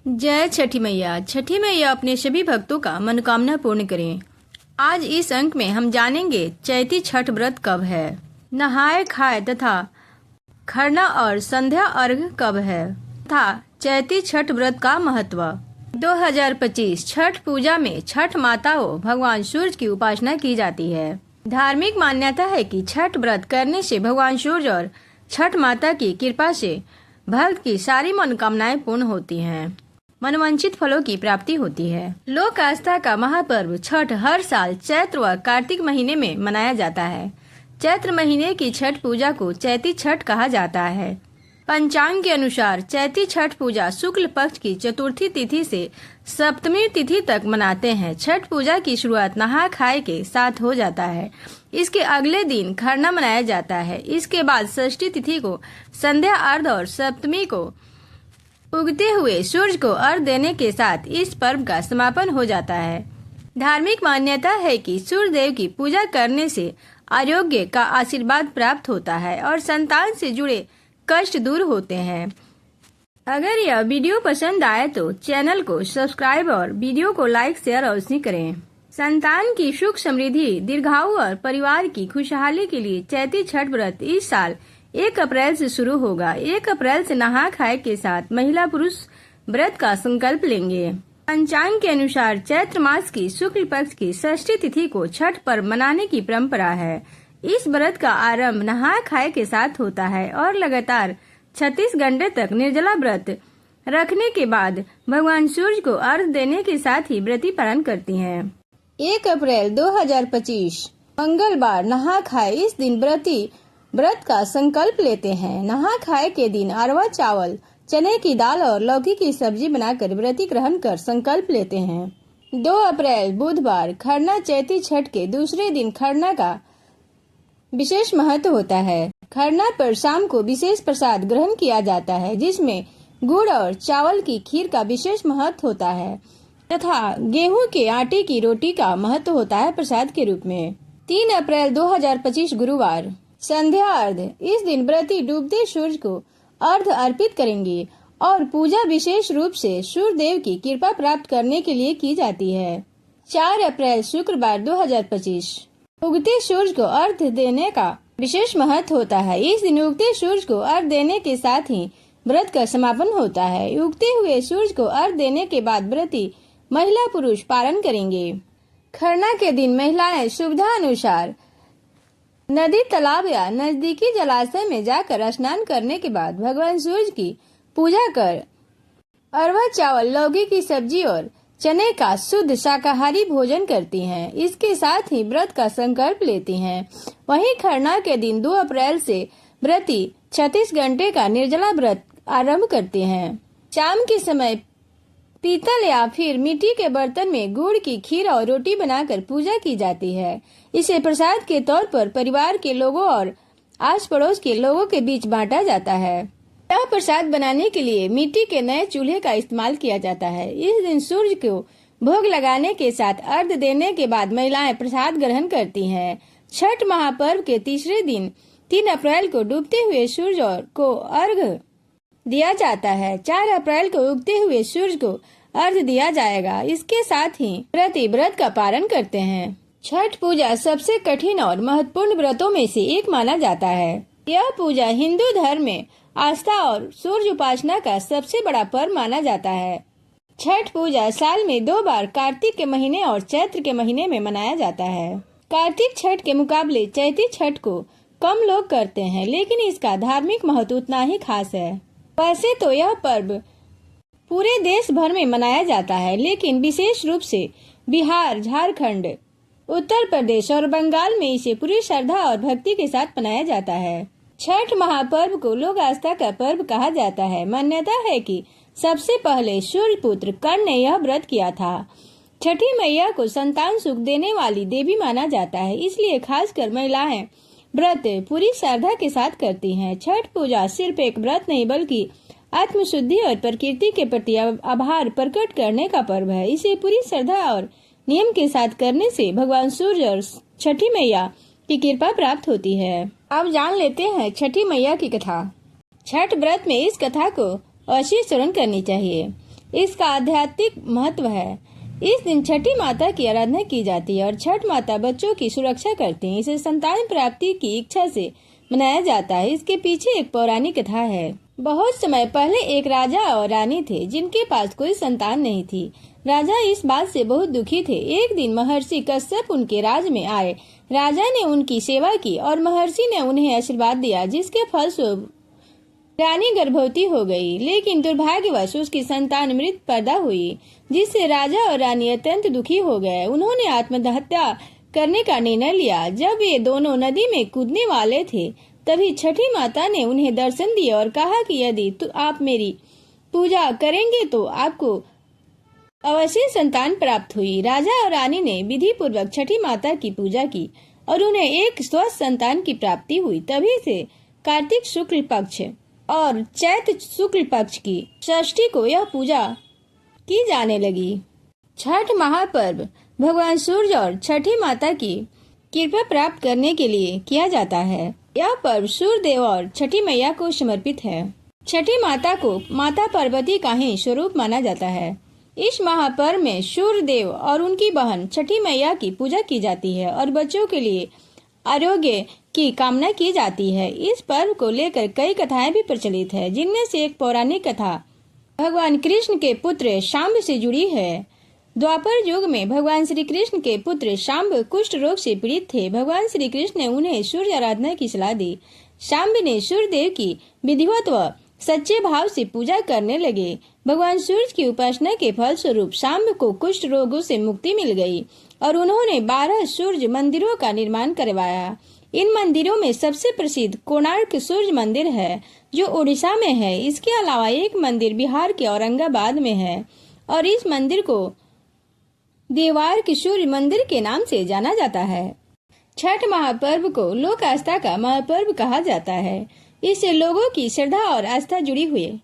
जय छठी मैया। छठी मैया अपने सभी भक्तों का मनोकामना पूर्ण करें। आज इस अंक में हम जानेंगे चैती छठ व्रत कब है, नहाए खाए तथा खरना और संध्या अर्घ कब है तथा चैती छठ व्रत का महत्व। 2025 छठ पूजा में छठ माता व भगवान सूर्य की उपासना की जाती है। धार्मिक मान्यता है कि छठ व्रत करने से भगवान सूर्य और छठ माता की कृपा से भक्त की सारी मनोकामनाएं पूर्ण होती हैं, मनोवांछित फलों की प्राप्ति होती है। लोक आस्था का महापर्व छठ हर साल चैत्र व कार्तिक महीने में मनाया जाता है। चैत्र महीने की छठ पूजा को चैती छठ कहा जाता है। पंचांग के अनुसार चैती छठ पूजा शुक्ल पक्ष की चतुर्थी तिथि से सप्तमी तिथि तक मनाते हैं। छठ पूजा की शुरुआत नहा खाए के साथ हो जाता है। इसके अगले दिन खरना मनाया जाता है। इसके बाद षष्ठी तिथि को संध्या अर्घ और सप्तमी को उगते हुए सूर्य को अर्घ देने के साथ इस पर्व का समापन हो जाता है। धार्मिक मान्यता है कि सूर्य देव की पूजा करने से आरोग्य का आशीर्वाद प्राप्त होता है और संतान से जुड़े कष्ट दूर होते हैं। अगर यह वीडियो पसंद आए तो चैनल को सब्सक्राइब और वीडियो को लाइक शेयर अवश्य करें। संतान की सुख समृद्धि, दीर्घायु और परिवार की खुशहाली के लिए चैती छठ व्रत इस साल 1 अप्रैल से शुरू होगा। 1 अप्रैल से नहा खाए के साथ महिला पुरुष व्रत का संकल्प लेंगे। पंचांग के अनुसार चैत्र मास की शुक्ल पक्ष की षष्ठी तिथि को छठ पर्व मनाने की परंपरा है। इस व्रत का आरंभ नहा खाए के साथ होता है और लगातार 36 घंटे तक निर्जला व्रत रखने के बाद भगवान सूर्य को अर्घ देने के साथ ही व्रती पारण करती हैं। 1 अप्रैल 2025 मंगलवार नहा खाए। इस दिन व्रती व्रत का संकल्प लेते हैं। नहा खाए के दिन अरवा चावल, चने की दाल और लौकी की सब्जी बनाकर व्रती ग्रहण कर संकल्प लेते हैं। 2 अप्रैल बुधवार खरना। चैती छठ के दूसरे दिन खरना का विशेष महत्व होता है। खरना पर शाम को विशेष प्रसाद ग्रहण किया जाता है, जिसमें गुड़ और चावल की खीर का विशेष महत्व होता है तथा गेहूं के आटे की रोटी का महत्व होता है प्रसाद के रूप में। 3 अप्रैल 2025 गुरुवार संध्या अर्घ। इस दिन व्रती डूबते सूर्य को अर्घ अर्पित करेंगे और पूजा विशेष रूप से सूर्य देव की कृपा प्राप्त करने के लिए की जाती है। 4 अप्रैल शुक्रवार 2025 उगते सूर्य को अर्घ देने का विशेष महत्व होता है। इस दिन उगते सूर्य को अर्घ देने के साथ ही व्रत का समापन होता है। उगते हुए सूर्य को अर्घ देने के बाद व्रती महिला पुरुष पारण करेंगे। खरना के दिन महिलाएं सुविधा अनुसार नदी, तालाब या नजदीकी जलाशय में जाकर स्नान करने के बाद भगवान सूर्य की पूजा कर अरवा चावल, लौकी की सब्जी और चने का शुद्ध शाकाहारी भोजन करती हैं। इसके साथ ही व्रत का संकल्प लेती हैं। वहीं खरना के दिन 2 अप्रैल से व्रती 36 घंटे का निर्जला व्रत आरंभ करते हैं। शाम के समय पीतल या फिर मिट्टी के बर्तन में गुड़ की खीर और रोटी बनाकर पूजा की जाती है। इसे प्रसाद के तौर पर परिवार के लोगों और आस पड़ोस के लोगों के बीच बांटा जाता है। यह प्रसाद बनाने के लिए मिट्टी के नए चूल्हे का इस्तेमाल किया जाता है। इस दिन सूर्य को भोग लगाने के साथ अर्घ देने के बाद महिलाएं प्रसाद ग्रहण करती हैं। छठ महापर्व के तीसरे दिन 3 अप्रैल को डूबते हुए सूर्य को अर्घ दिया जाता है। 4 अप्रैल को उगते हुए सूर्य को अर्घ दिया जाएगा। इसके साथ ही व्रती व्रत का पारण करते हैं। छठ पूजा सबसे कठिन और महत्वपूर्ण व्रतों में से एक माना जाता है। यह पूजा हिंदू धर्म में आस्था और सूर्य उपासना का सबसे बड़ा पर्व माना जाता है। छठ पूजा साल में 2 बार कार्तिक के महीने और चैत्र के महीने में मनाया जाता है। कार्तिक छठ के मुकाबले चैती छठ को कम लोग करते हैं, लेकिन इसका धार्मिक महत्व उतना ही खास है। वैसे तो यह पर्व पूरे देश भर में मनाया जाता है, लेकिन विशेष रूप से बिहार, झारखंड, उत्तर प्रदेश और बंगाल में इसे पूरी श्रद्धा और भक्ति के साथ मनाया जाता है। छठ महापर्व को लोक आस्था का पर्व कहा जाता है। मान्यता है कि सबसे पहले सूर्य पुत्र कर्ण ने यह व्रत किया था। छठी मैया को संतान सुख देने वाली देवी माना जाता है, इसलिए खासकर महिलाएं व्रत पूरी श्रद्धा के साथ करती हैं। छठ पूजा सिर्फ एक व्रत नहीं बल्कि आत्मशुद्धि और प्रकृति के प्रति आभार प्रकट करने का पर्व है। इसे पूरी श्रद्धा और नियम के साथ करने से भगवान सूर्य और छठी मैया की कृपा प्राप्त होती है। अब जान लेते हैं छठी मैया की कथा। छठ व्रत में इस कथा को अवश्य श्रवण करनी चाहिए। इसका आध्यात्मिक महत्व है। इस दिन छठी माता की आराधना की जाती है और छठ माता बच्चों की सुरक्षा करती हैं। इसे संतान प्राप्ति की इच्छा से मनाया जाता है। इसके पीछे एक पौराणिक कथा है। बहुत समय पहले एक राजा और रानी थे जिनके पास कोई संतान नहीं थी। राजा इस बात से बहुत दुखी थे। एक दिन महर्षि कश्यप उनके राज में आए। राजा ने उनकी सेवा की और महर्षि ने उन्हें आशीर्वाद दिया, जिसके फलस्वरूप रानी गर्भवती हो गई। लेकिन दुर्भाग्यवश उसकी संतान मृत पैदा हुई, जिससे राजा और रानी अत्यंत दुखी हो गए। उन्होंने आत्महत्या करने का निर्णय लिया। जब वे दोनों नदी में कूदने वाले थे, तभी छठी माता ने उन्हें दर्शन दिए और कहा कि यदि आप मेरी पूजा करेंगे तो आपको अवश्य संतान प्राप्त हुई। राजा और रानी ने विधि पूर्वक छठी माता की पूजा की और उन्हें एक स्वस्थ संतान की प्राप्ति हुई। तभी से कार्तिक शुक्ल पक्ष और चैत्र शुक्ल पक्ष की षष्ठी को यह पूजा की जाने लगी। छठ महापर्व भगवान सूर्य और छठी माता की कृपा प्राप्त करने के लिए किया जाता है। यह पर्व सूर्य देव और छठी मैया को समर्पित है। छठी माता को माता पार्वती का ही स्वरूप माना जाता है। इस महापर्व में सूर्य देव और उनकी बहन छठी मैया की पूजा की जाती है और बच्चों के लिए आरोग्य की कामना की जाती है। इस पर्व को लेकर कई कथाएं भी प्रचलित है, जिनमें से एक पौराणिक कथा भगवान कृष्ण के पुत्र शाम्ब से जुड़ी है। द्वापर युग में भगवान श्री कृष्ण के पुत्र शाम्ब कुष्ठ रोग से पीड़ित थे। भगवान श्री कृष्ण ने उन्हें सूर्य आराधना की सलाह दी। शाम्ब ने सूर्य देव की विधिवत व सच्चे भाव से पूजा करने लगे। भगवान सूर्य की उपासना के फल स्वरूप शाम्ब को कुष्ठ रोगों से मुक्ति मिल गई और उन्होंने 12 सूर्य मंदिरों का निर्माण करवाया। इन मंदिरों में सबसे प्रसिद्ध कोणार्क सूर्य मंदिर है, जो उड़ीसा में है। इसके अलावा एक मंदिर बिहार के औरंगाबाद में है और इस मंदिर को देवार के सूर्य मंदिर के नाम से जाना जाता है। छठ महापर्व को लोक आस्था का महापर्व कहा जाता है। इससे लोगों की श्रद्धा और आस्था जुड़ी हुई है,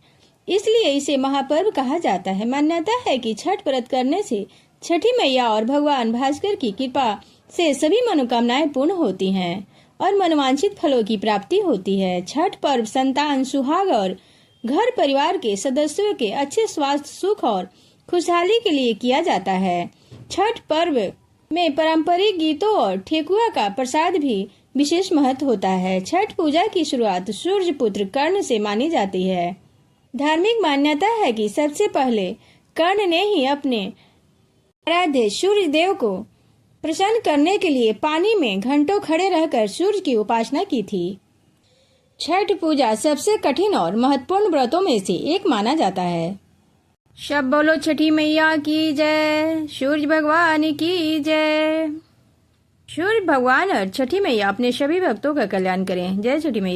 इसलिए इसे महापर्व कहा जाता है। मान्यता है कि छठ व्रत करने से छठी मैया और भगवान भास्कर की कृपा से सभी मनोकामनाएं पूर्ण होती हैं और मनोवांछित फलों की प्राप्ति होती है। छठ पर्व संतान, सुहाग और घर परिवार के सदस्यों के अच्छे स्वास्थ्य, सुख और खुशहाली के लिए किया जाता है। छठ पर्व में पारंपरिक गीतों और ठेकुआ का प्रसाद भी विशेष महत्व होता है। छठ पूजा की शुरुआत सूर्य पुत्र कर्ण से मानी जाती है। धार्मिक मान्यता है कि सबसे पहले कर्ण ने ही अपने आराध्य सूर्य देव को प्रसन्न करने के लिए पानी में घंटों खड़े रहकर सूर्य की उपासना की थी। छठ पूजा सबसे कठिन और महत्वपूर्ण व्रतों में से एक माना जाता है। सब बोलो छठी मैया की जय, सूर्य भगवान की जय। सूर्य भगवान और छठी मैया अपने सभी भक्तों का कल्याण करें। जय छठी मैया।